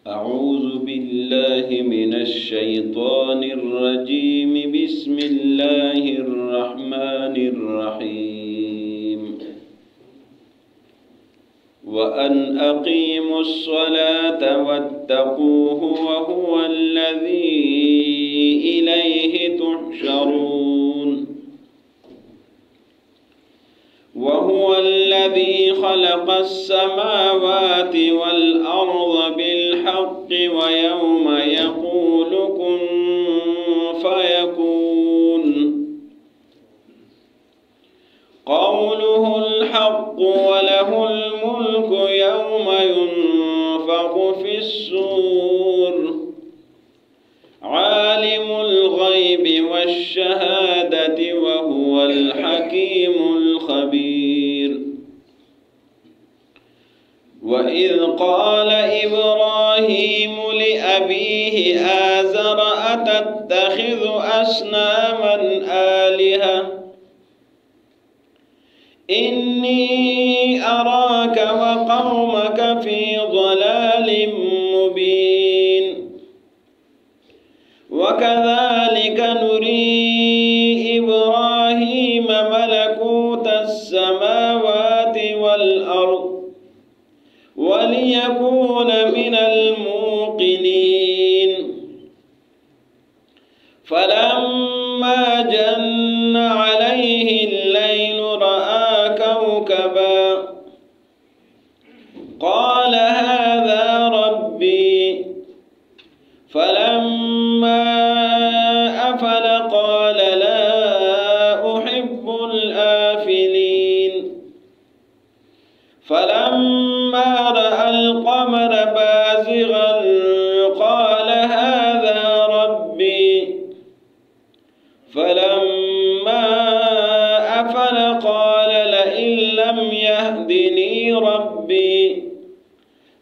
أعوذ بالله من الشيطان الرجيم. بسم الله الرحمن الرحيم. وأن أقيموا الصلاة واتقوه وهو الذي إليه تحشرون. وهو الذي خلق السماوات والأرض بالحق ويوم يقول كن فيكون قوله الحق وله الملك يوم ينفخ في الصور عالم الغيب والشهادة وهو الحكيم الخبير. وإذ قال إبراهيم لأبيه آزر أتتخذ أصناما آلهة إني أراك وقومك في ضلال مبين. وكذلك نري إبراهيم ملكوت السماوات والأرض وليكون من الموقنين. فلما جن عليه الليل رأى كوكبا قال هذا ربي. فلما أفل قال لا أحب الآفلين. فلما رأى القمر بازغا قال هذا ربي. فلما أفل قال لئن لم يهدني ربي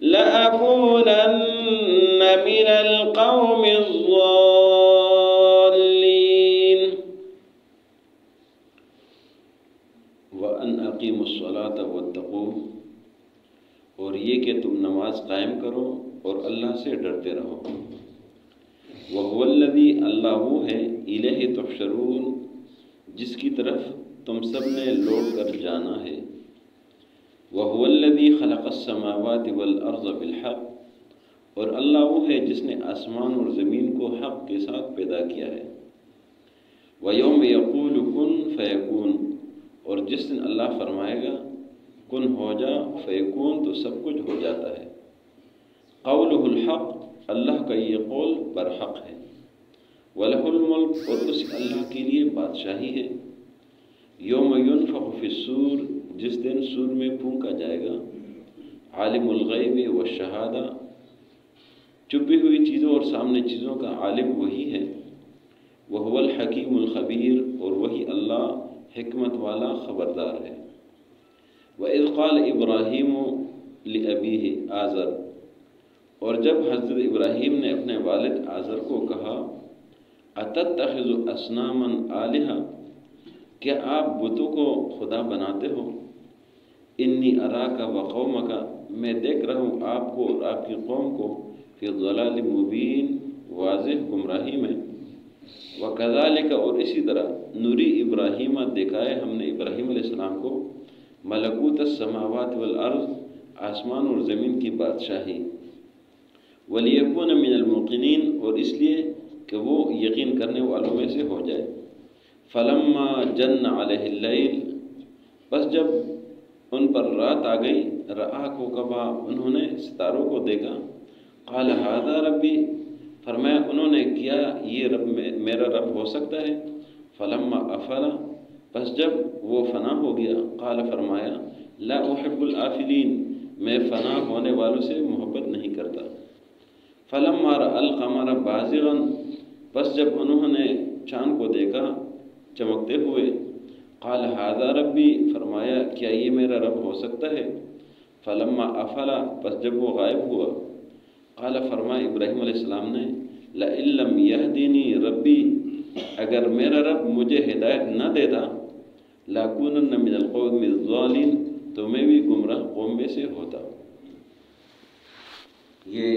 لأكونن من القوم الضالين. وَأَنْ أَقِيمُوا الصَّلَاةَ وَاتَّقُوهُ، اور یہ کہ تم نماز قائم کرو اور اللہ سے ڈرتے رہو. وَهُوَ الَّذِي، اللہ وہ ہے، إِلَيْهِ تُحْشَرُونَ، جس کی طرف تم سب نے لوٹ کر جانا ہے. وَهُوَ الَّذِي خَلَقَ السَّمَاوَاتِ وَالْأَرْضَ بِالْحَقِّ، اور اللہ وہ ہے جس نے آسمان اور زمین کو حق کے ساتھ پیدا کیا ہے. وَيَوْمَ يَقُولُ كُن فَيَكُونُ، اور جس دن اللہ فرمائے گا کن ہو جا، فیکون تو سب کچھ ہو جاتا ہے. قولہ الحق، اللہ کا یہ قول برحق ہے. وَلَهُ الْمُلْکُ، اور اس اللہ کے لیے بادشاہی ہے. یوم ينفخ فی الصور، جس دن سور میں پھونکا جائے گا. عالم الغیب والشہادہ، چھپی ہوئی چیزوں اور سامنے چیزوں کا عالم وہی ہے. وَهُوَ الْحَكِيمُ الْخَبِيرُ، اور وہی اللہ حکمت والا خبردار ہے. وَإِذْ قَالَ إِبْرَاهِيمُ لِأَبِيهِ آزر، اور جب حضرت ابراہیم نے اپنے والد آزر کو کہا أَتَتَّخِذُ أَصْنَامًا آلِهَةً، کیا آپ بتوں کو خدا بناتے ہو. إِنِّي أَرَاكَ وَقَوْمَكَ، میں دیکھ رہا ہوں آپ کو اور آپ کی قوم کو فی ضلال مبین، واضح گمراہی میں. وَكَذَلِكَ، اور اسی طرح نوری ابراہیم، دکھائے ہم نے ابراہیم علیہ السلام کو ملکوت السماوات والارض، آسمان اور زمین کی بادشاہی. وَلِيَكُونَ مِنَ الْمُوقِنِينَ، اور اس لیے کہ وہ یقین کرنے والوں میں سے ہو جائے. فَلَمَّا جَنَّ عَلَيْهِ اللَّيْلُ، بس جب ان پر رات آ گئی، رآ کوكبا، انہوں نے ستاروں کو دیکھا. قال هذا ربی، فرمایا انہوں نے کیا یہ رب میرا رب ہو سکتا ہے. فلما افل، بس جب وہ فنا ہو گیا، قال فرمایا لا احب الافلین، میں فنا ہونے والوں سے محبت نہیں کرتا. فلما رأى القمر بازغا، بس جب انہوں نے چاند کو دیکھا چمکتے ہوئے، قال هذا ربی، فرمایا کیا یہ میرا رب ہو سکتا ہے. فلما افل، بس جب وہ غائب ہوا، قال فرمایا ابراہیم علیہ السلام نے لئن لم یہدینی ربی، اگر میرا رب مجھے ہدایت نہ دیتا، لاکونن من القوم الضالین، تو میں بھی گمراہ قوم میں سے ہوتا. یہ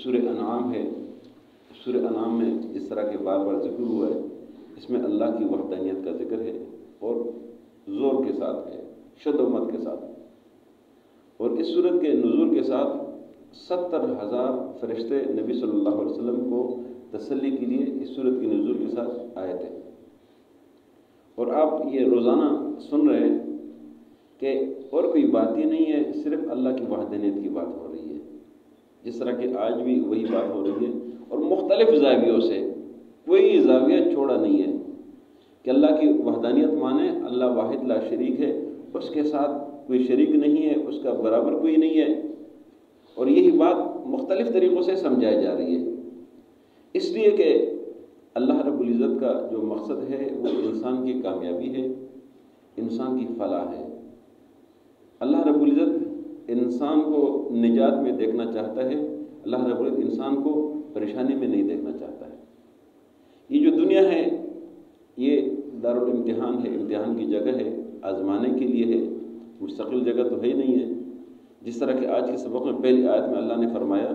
سورہ انعام ہے، سورہ انعام میں جس طرح کے بار بار ذکر ہوا ہے، اس میں اللہ کی وحدانیت کا ذکر ہے اور زور کے ساتھ ہے، شد و مت کے ساتھ، اور اس صورت کے نزول کے ساتھ 70,000 فرشتے نبی صلی اللہ علیہ وسلم کو تسلی کے لیے اس صورت کے نزول کے ساتھ آئے تھے۔ اور آپ یہ روزانہ سن رہے ہیں کہ اور کوئی بات ہی نہیں ہے، صرف اللہ کی وحدانیت کی بات ہو رہی ہے، جس طرح کہ آج بھی وہی بات ہو رہی ہے، اور مختلف زاویوں سے، کوئی زاویہ چھوڑا نہیں ہے کہ اللہ کی وحدانیت مانے اللہ واحد لا شریک ہے، اس کے ساتھ کوئی شریک نہیں ہے، اس کا برابر کوئی نہیں ہے، اور یہی بات مختلف طریقوں سے سمجھائی جا رہی ہے، اس لیے کہ اللہ رب العزت کا جو مقصد ہے وہ انسان کی کامیابی ہے، انسان کی فلاح ہے۔ اللہ رب العزت انسان کو نجات میں دیکھنا چاہتا ہے، اللہ رب العزت انسان کو پریشانی میں نہیں دیکھنا چاہتا ہے۔ یہ جو دنیا ہے یہ دارالامتحان ہے، امتحان کی جگہ ہے، آزمانے کے لیے ہے، مستقل جگہ تو ہے ہی نہیں ہے۔ جس طرح کہ آج کے سبق میں پہلی آیت میں اللہ نے فرمایا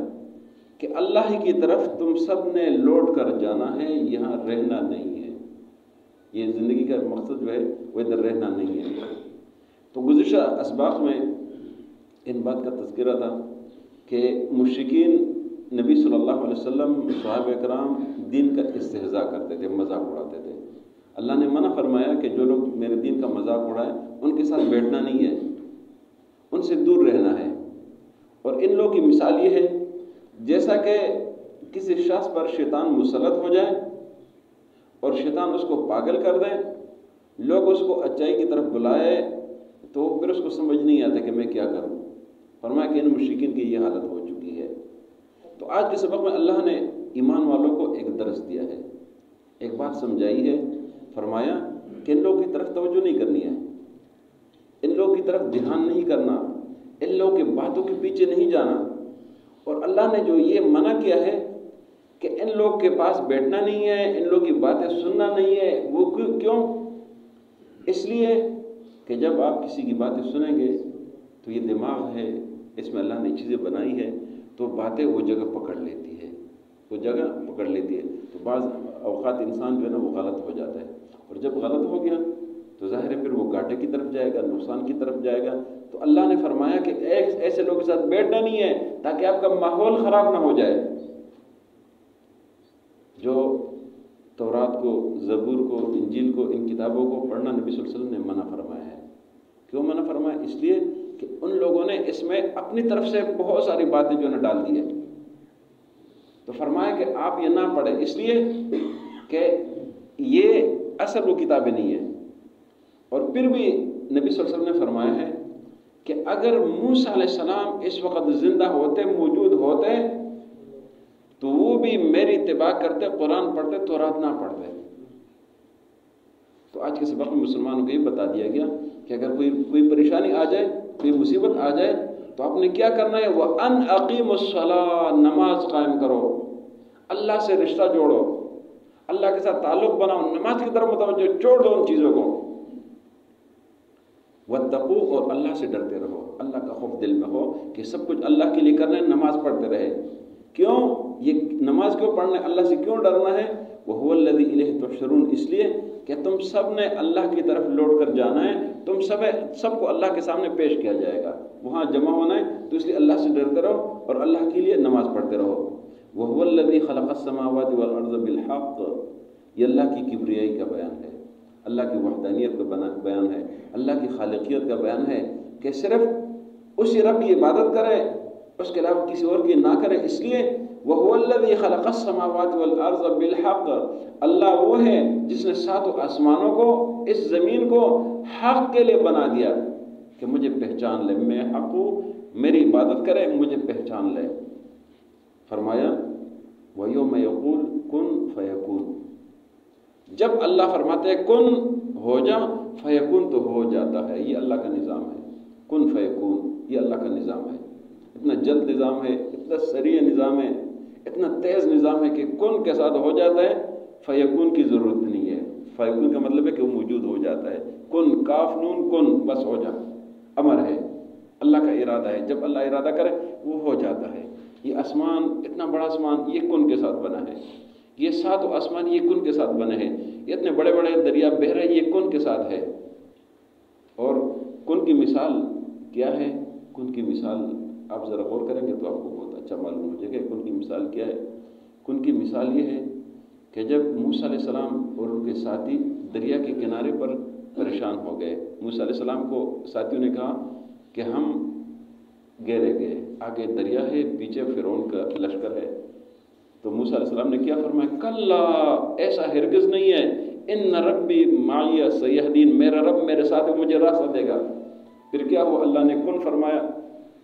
کہ اللہ ہی کی طرف تم سب نے لوٹ کر جانا ہے، یہاں رہنا نہیں ہے۔ یہ زندگی کا مقصد جو ہے وہ ادھر رہنا نہیں ہے۔ تو گزشتہ اسباق میں ان بات کا تذکرہ تھا کہ مشرکین نبی صلی اللہ علیہ وسلم، صحابہ کرام دین کا استہزاء کرتے تھے، مذاق اڑاتے تھے۔ اللہ نے منع فرمایا کہ جو لوگ میرے دین کا مذاق اڑائیں ان کے ساتھ بیٹھنا نہیں ہے، ان سے دور رہنا ہے۔ اور ان لوگوں کی مثال یہ ہے جیسا کہ کسی شخص پر شیطان مسلط ہو جائے اور شیطان اس کو پاگل کر دے، لوگ اس کو اچائی کی طرف بلائے تو پھر اس کو سمجھ نہیں آتا کہ میں کیا کروں۔ فرمایا کہ ان مشرکین کی یہ حالت ہو چکی ہے۔ تو آج کے سبق میں اللہ نے ایمان والوں کو ایک درس دیا ہے، ایک بات سمجھائی ہے، فرمایا کہ ان لوگوں کی طرف توجہ نہیں کرنی ہے، ان لوگوں کی طرف دھیان نہیں کرنا، ان لوگوں کی باتوں کے پیچھے نہیں جانا۔ اور اللہ نے جو یہ منع کیا ہے کہ ان لوگ کے پاس بیٹھنا نہیں ہے، ان لوگ کی باتیں سننا نہیں ہے، وہ کیوں؟ اس لیے کہ جب آپ کسی کی باتیں سنیں گے تو یہ دماغ ہے، اس میں اللہ نے چیزیں بنائی ہے، تو باتیں وہ جگہ پکڑ لیتی ہے، وہ جگہ پکڑ لیتی ہے۔ تو بعض اوقات انسان جو ہے نا وہ غلط ہو جاتا ہے، اور جب غلط ہو گیا تو ظاہر ہے پھر وہ گھاٹے کی طرف جائے گا، نقصان کی طرف جائے گا۔ تو اللہ نے فرمایا کہ ایسے لوگوں کے ساتھ بیٹھنا نہیں ہے تاکہ آپ کا ماحول خراب نہ ہو جائے۔ جو تورات کو، زبور کو، انجیل کو، ان کتابوں کو پڑھنا نبی صلی اللہ علیہ وسلم نے منع فرمایا ہے۔ کیوں منع فرمایا؟ اس لیے کہ ان لوگوں نے اس میں اپنی طرف سے بہت ساری باتیں جو ہے نا ڈال دی ہے۔ تو فرمایا کہ آپ یہ نہ پڑھیں، اس لیے کہ یہ اصل وہ کتابیں نہیں ہیں۔ اور پھر بھی نبی صلی اللہ علیہ وسلم نے فرمایا ہے کہ اگر موسیٰ علیہ السلام اس وقت زندہ ہوتے، موجود ہوتے، تو وہ بھی میری اتباع کرتے، قرآن پڑھتے، تورات نہ پڑھتے۔ تو آج کے سبق میں مسلمانوں کو یہ بتا دیا گیا کہ اگر کوئی پریشانی آ جائے، کوئی مصیبت آ جائے تو آپ نے کیا کرنا ہے؟ وَأَنْ أَقِيمُوا الصَّلَاةَ، نماز قائم کرو، اللہ سے رشتہ جوڑو، اللہ کے ساتھ تعلق بناؤ، نماز کی طرف متوجہ، چھوڑ دو ان چیزوں کو۔ وَاتَّقُوا، اور اللہ سے ڈرتے رہو، اللہ کا خوف دل میں ہو کہ سب کچھ اللہ کے لیے کرنا ہے، نماز پڑھتے رہے۔ کیوں یہ نماز کیوں پڑھنا ہے، اللہ سے کیوں ڈرنا ہے؟ وَهُوَ الَّذِي إِلَيْهِ تُحْشَرُونَ، اس لیے کہ تم سب نے اللہ کی طرف لوٹ کر جانا ہے، تم سب کو اللہ کے سامنے پیش کیا جائے گا، وہاں جمع ہونا ہے، تو اس لیے اللہ سے ڈرتے رہو اور اللہ کے لیے نماز پڑھتے رہو۔ وَهُوَ الَّذِي خَلَقَ السَّمَاوَاتِ وَالْأَرْضَ بِالْحَقِّ، یہ اللہ کی کبریائی کا بیان ہے، اللہ کی وحدانیت کا بیان ہے، اللہ کی خالقیت کا بیان ہے کہ صرف اسی رب کی عبادت کرے، اس کے علاوہ کسی اور کی نہ کرے۔ اس لیے وَهُوَ الَّذِي خَلَقَ السَّمَاوَاتِ وَالْأَرْضَ بِالْحَقِّ، اللہ وہ ہے جس نے ساتوں آسمانوں کو، اس زمین کو حق کے لیے بنا دیا کہ مجھے پہچان لے، میں حق ہوں، میری عبادت کرے، مجھے پہچان لے۔ فرمایا وَيَوْمَ يَقُولُ كُن فَيَكُونُ، جب اللہ فرماتے ہیں کن ہو جا، فیکون تو ہو جاتا ہے۔ یہ اللہ کا نظام ہے، کن فیکون، یہ اللہ کا نظام ہے۔ اتنا جلد نظام ہے، اتنا سریع نظام ہے، اتنا تیز نظام ہے کہ کن کے ساتھ ہو جاتا ہے، فیکون کی ضرورت نہیں ہے۔ فیکون کا مطلب ہے کہ وہ موجود ہو جاتا ہے۔ کن، کاف نون کن، بس ہو جا، امر ہے، اللہ کا ارادہ ہے، جب اللہ ارادہ کرے وہ ہو جاتا ہے۔ یہ آسمان اتنا بڑا آسمان یہ کن کے ساتھ بنا ہے، یہ 7 آسمان یہ کن کے ساتھ بنے ہیں، یہ اتنے بڑے بڑے دریا بہہ رہے یہ کن کے ساتھ ہے۔ اور کن کی مثال کیا ہے؟ کن کی مثال آپ ذرا غور کریں گے تو آپ کو بہت اچھا معلوم ہو جائے گا کن کی مثال کیا ہے۔ کن کی مثال یہ ہے کہ جب موسیٰ علیہ السلام اور ان کے ساتھی دریا کے کنارے پر پریشان ہو گئے، موسیٰ علیہ السلام کو ساتھیوں نے کہا کہ ہم گہرے گئے، آگے دریا ہے، پیچھے فرعون کا لشکر ہے، تو موسیٰ علیہ السلام نے کیا فرمایا؟ کلا، ایسا ہرگز نہیں ہے، ان ربی معی سیہدین، میرا رب میرے ساتھ ہے، مجھے راستہ دے گا۔ پھر کیا ہوا؟ اللہ نے کن فرمایا،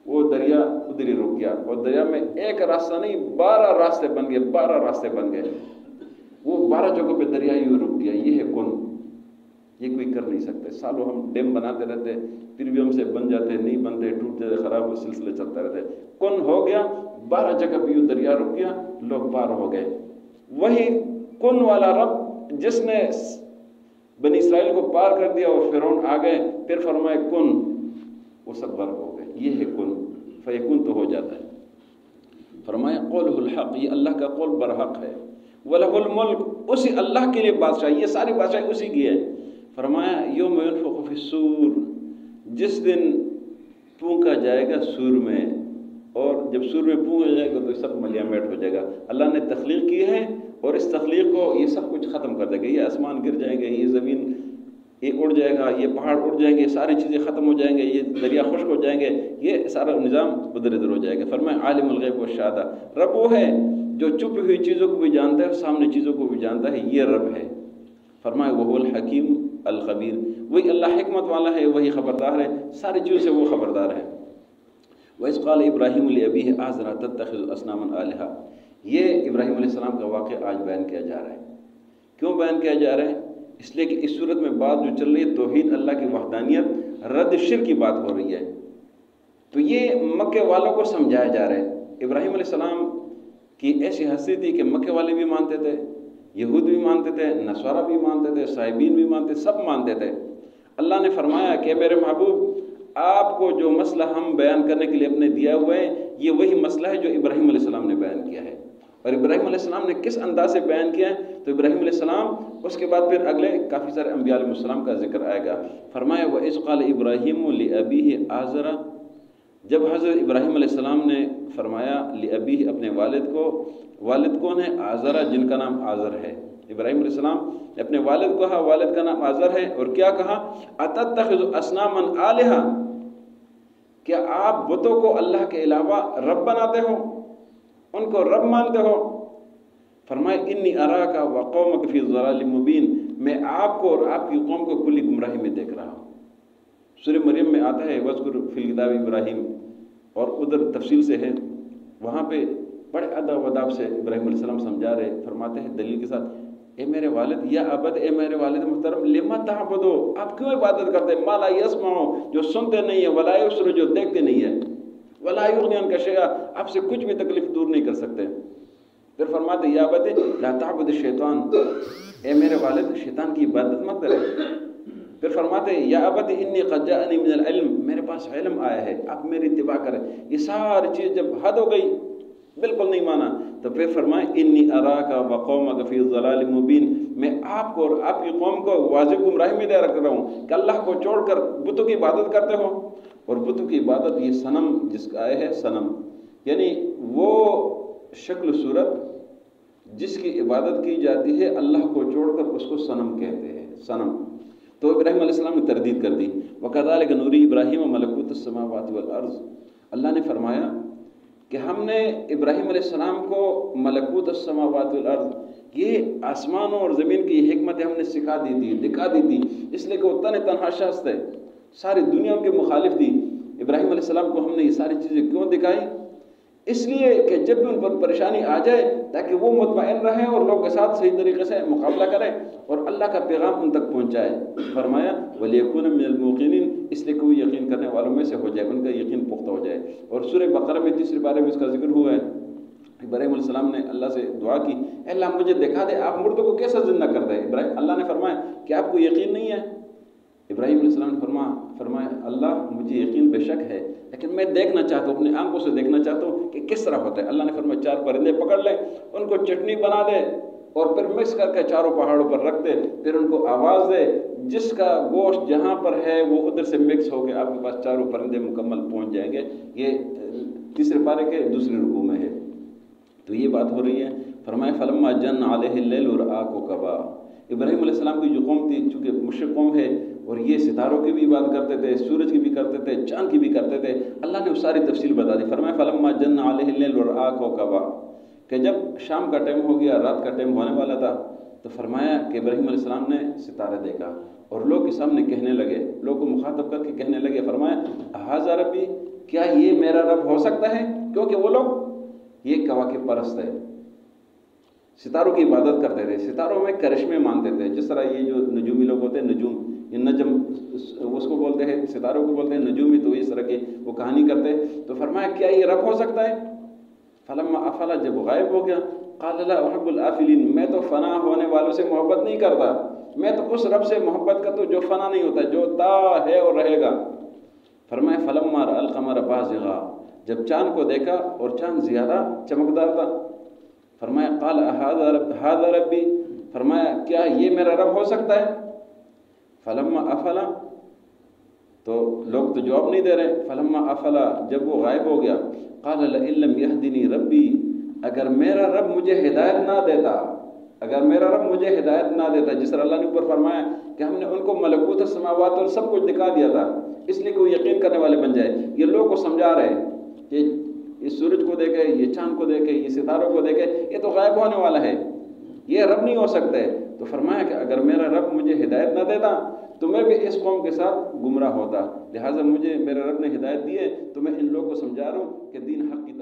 وہ دریا ادھر ہی رک گیا، اور دریا میں ایک راستہ نہیں 12 راستے بن گئے، 12 راستے بن گئے، وہ 12 جگہوں پہ دریا یوں رک گیا۔ یہ ہے کن، یہ کوئی کر نہیں سکتے۔ سالوں ہم ڈیم بناتے رہتے، پھر بھی ہم سے بن جاتے، نہیں بنتے، ٹوٹ جاتے، خراب سلسلے چلتا رہتے۔ کن ہو گیا، 12 جگہ پہ یوں دریا رک گیا، لوگ پار ہو گئے۔ وہی کن والا رب جس نے بنی اسرائیل کو پار کر دیا اور فرعون آ گئے، پھر فرمائے کن، وہ سب غرق ہو گئے۔ یہ ہے کن، فیکون تو ہو جاتا ہے۔ فرمایا قولہ الحق، یہ اللہ کا قول برحق ہے، وَلَهُ الْمُلْكُ، اسی اللہ کے لیے بادشاہی، یہ ساری بادشاہی اسی کی ہے۔ فرمایا یوم ينفخ فی الصور، جس دن پھونکا جائے گا سور میں، اور جب سور میں پھونکا جائے گا تو سب ملیاں میٹ ہو جائے گا۔ اللہ نے تخلیق کی ہے اور اس تخلیق کو یہ سب کچھ ختم کر دے گا۔ یہ آسمان گر جائیں گے، یہ زمین یہ اڑ جائے گا، یہ پہاڑ اڑ جائیں گے، ساری چیزیں ختم ہو جائیں گے، یہ دریا خشک ہو جائیں گے، یہ سارا نظام ادھر ادھر ہو جائے گا۔ فرمایا عالم الغیب والشہادہ، رب وہ ہے جو چھپی ہوئی چیزوں کو بھی جانتا ہے اور سامنے چیزوں کو بھی جانتا ہے، یہ رب ہے۔ فرمایا وہو الحکیم الخبیر، وہی اللہ حکمت والا ہے، وہی خبردار ہے، ساری چیزوں سے وہ خبردار ہے۔ وَإِذْ قَالَ إِبْرَاهِيمُ لِأَبِيهِ آزَرَ تَتَّخِذُ أَصْنَامًا آلِهَةً، یہ ابراہیم علیہ السلام کا واقعہ آج بیان کیا جا رہا ہے۔ کیوں بیان کیا جا رہا ہے؟ اس لیے کہ اس صورت میں بات جو چل رہی ہے توحید اللہ کی وحدانیت، رد شرک کی بات ہو رہی ہے، تو یہ مکے والوں کو سمجھایا جا رہا ہے۔ ابراہیم علیہ السلام کی ایسی حیثیت تھی کہ مکے والے بھی مانتے تھے، یہود بھی مانتے تھے، نصارہ بھی مانتے تھے، صائبین بھی مانتے تھے، سب مانتے تھے۔ اللہ نے فرمایا کہ میرے محبوب آپ کو جو مسئلہ ہم بیان کرنے کے لیے اپنے دیا ہوئے ہیں، یہ وہی مسئلہ ہے جو ابراہیم علیہ السلام نے بیان کیا ہے۔ اور ابراہیم علیہ السلام نے کس انداز سے بیان کیا ہے؟ تو ابراہیم علیہ السلام، اس کے بعد پھر اگلے کافی سارے انبیاء علیہ السلام کا ذکر آئے گا۔ فرمایا وَإِذْ قَالَ إِبْرَاهِيمُ لِأَبِيهِ آزَرَ، جب حضرت ابراہیم علیہ السلام نے فرمایا لِأَبِيهِ اپنے والد کو، والد کون ہے؟ آزرہ، جن کا نام آزر ہے۔ ابراہیم علیہ السلام نے اپنے والد کو کہا، والد کا نام آزر ہے، اور کیا کہا؟ أَتَتَّخِذُ أَصْنَامًا آلِهَةً، کیا آپ بتوں کو اللہ کے علاوہ رب بناتے ہو، ان کو رب مانتے ہو؟ فرمائے انی اراک وقومک فی ضلال مبین، میں آپ کو اور آپ کی قوم کو کلی گمراہی میں دیکھ رہا ہوں۔ سورہ مریم میں آتا ہے وذکر فی الکتاب ابراہیم، اور ادھر تفصیل سے ہے، وہاں پہ بڑے ادب و اداب سے ابراہیم علیہ السلام سمجھا رہے، فرماتے ہیں دلیل کے ساتھ، اے میرے والد، یا ابد، اے میرے والد محترم، لما تعبدو، آپ کیوں عبادت کرتے ہیں، ما لا یسمعو، جو سنتے نہیں ہیں، ولا یبصرو، جو دیکھتے نہیں ہیں، ولا یغنی عنک شیئا، آپ سے کچھ بھی تکلیف دور نہیں کر سکتے۔ پھر فرماتے یا ابت لا تعبد الشیطان، اے میرے والد شیطان کی عبادت مت کرے۔ پھر فرماتے یا ابت انی قد جاءنی من العلم، میرے پاس علم آیا ہے، آپ میری اتباع کریں۔ یہ ساری چیز جب حد ہو گئی، بالکل نہیں مانا، تو پھر فرمائے انی اراک وقومک فی ضلال مبین، میں آپ کو اور آپ کی قوم کو واضح گمراہی میں دے رکھ رہا ہوں کہ اللہ کو چھوڑ کر بتوں کی عبادت کرتے ہو۔ اور بتوں کی عبادت، یہ صنم جس کا آیا ہے، صنم یعنی وہ شکل صورت جس کی عبادت کی جاتی ہے اللہ کو چھوڑ کر، اس کو صنم کہتے ہیں، صنم۔ تو ابراہیم علیہ السلام نے تردید کر دی۔ وَكَذَلِكَ نُرِي إِبْرَاهِيمَ مَلَكُوتَ السَّمَاوَاتِ وَالْأَرْضِ، اللہ نے فرمایا کہ ہم نے ابراہیم علیہ السلام کو ملکوت السماوات والارض، یہ آسمانوں اور زمین کی حکمتیں ہم نے سکھا دی تھی، دکھا دی تھی، اس لیے کہ وہ تنہا شخص تھے، ساری دنیا ان کے مخالف تھی۔ ابراہیم علیہ السلام کو ہم نے یہ ساری چیزیں کیوں دکھائی؟ اس لیے کہ جب بھی ان پر پریشانی آ جائے تاکہ وہ مطمئن رہیں اور لوگوں کے ساتھ صحیح طریقے سے مقابلہ کریں اور اللہ کا پیغام ان تک پہنچائے۔ فرمایا وَلِيَكُونَ مِنَ الْمُوقِنِينَ، اس لیے کہ وہ یقین کرنے والوں میں سے ہو جائے، ان کا یقین پختہ ہو جائے۔ اور سورہ بقرہ میں تیسری بارے میں اس کا ذکر ہوا ہے، ابراہیم علیہ السلام نے اللہ سے دعا کی، اے اللہ مجھے دکھا دے آپ مردوں کو کیسا زندہ کرتے ہیں۔ اللہ نے فرمایا کہ آپ کو یقین نہیں ہے؟ ابراہیم علیہ السلام نے فرمایا اللہ مجھے یقین بے شک ہے، لیکن میں دیکھنا چاہتا ہوں، اپنی آنکھوں سے دیکھنا چاہتا ہوں کہ کس طرح ہوتا ہے۔ اللہ نے فرمایا 4 پرندے پکڑ لیں، ان کو چٹنی بنا دے اور پھر مکس کر کے چاروں پہاڑوں پر رکھ دے، پھر ان کو آواز دے، جس کا گوشت جہاں پر ہے وہ ادھر سے مکس ہو کے آپ کے پاس چاروں پرندے مکمل پہنچ جائیں گے۔ یہ تیسرے پارے کے دوسری رکوع میں ہے۔ تو یہ بات ہو رہی ہے۔ فرمایا فلما جن علیہ اللیل رآ کوکبا، ابراہیم علیہ السلام کی جو قوم تھی، چونکہ مشرک قوم ہے اور یہ ستاروں کی بھی بات کرتے تھے، سورج کی بھی کرتے تھے، چاند کی بھی کرتے تھے، اللہ نے وہ ساری تفصیل بتا دی۔ فرمایا فلما جن علیہ اللیل رآ کوکبا، کہ جب شام کا ٹائم ہو گیا، رات کا ٹائم ہونے والا تھا، تو فرمایا کہ ابراہیم علیہ السلام نے ستارے دیکھا اور لوگ کے سامنے کہنے لگے، لوگ کو مخاطب کر کے کہنے لگے، فرمایا ھذا ربی، کیا یہ میرا رب ہو سکتا ہے؟ کیونکہ وہ لوگ یہ کواکب پرست ہے، ستاروں کی عبادت کرتے تھے، ستاروں میں کرشمے مانتے تھے، جس طرح یہ جو نجومی لوگ ہوتے ہیں، نجوم، یہ نجم اس کو بولتے ہیں، ستاروں کو بولتے ہیں نجومی، تو اس طرح کی وہ کہانی کرتے۔ تو فرمایا کیا یہ رب ہو سکتا ہے؟ فلما افلا، جب غائب ہو گیا، قال لا احب الافلین، میں تو فنا ہونے والوں سے محبت نہیں کرتا، میں تو اس رب سے محبت کرتا ہوں جو فنا نہیں ہوتا، جو تا ہے اور رہے گا۔ فرمایا فلما رأى القمر بازغا، جب چاند کو دیکھا اور چاند زیادہ چمکدار تھا، فرمایا قال ھذا ربی، فرمایا کیا یہ میرا رب ہو سکتا ہے؟ فلما افلا، تو لوگ تو جواب نہیں دے رہے۔ فلما افلا، جب وہ غائب ہو گیا، قال لئن لم يهدني ربی، اگر میرا رب مجھے ہدایت نہ دیتا، اگر میرا رب مجھے ہدایت نہ دیتا، جس طرح اللہ نے اوپر فرمایا کہ ہم نے ان کو ملکوت السماوات اور سب کچھ دکھا دیا تھا، اس لیے کہ وہ یقین کرنے والے بن جائے۔ یہ لوگ کو سمجھا رہے کہ اس سورج کو دیکھے، یہ چاند کو دیکھے، یہ ستاروں کو دیکھے، یہ تو غائب ہونے والا ہے، یہ رب نہیں ہو سکتے۔ تو فرمایا کہ اگر میرا رب مجھے ہدایت نہ دیتا تو میں بھی اس قوم کے ساتھ گمراہ ہوتا، لہٰذا مجھے میرے رب نے ہدایت دی ہے، تو میں ان لوگوں کو سمجھا رہا ہوں کہ دین حق کی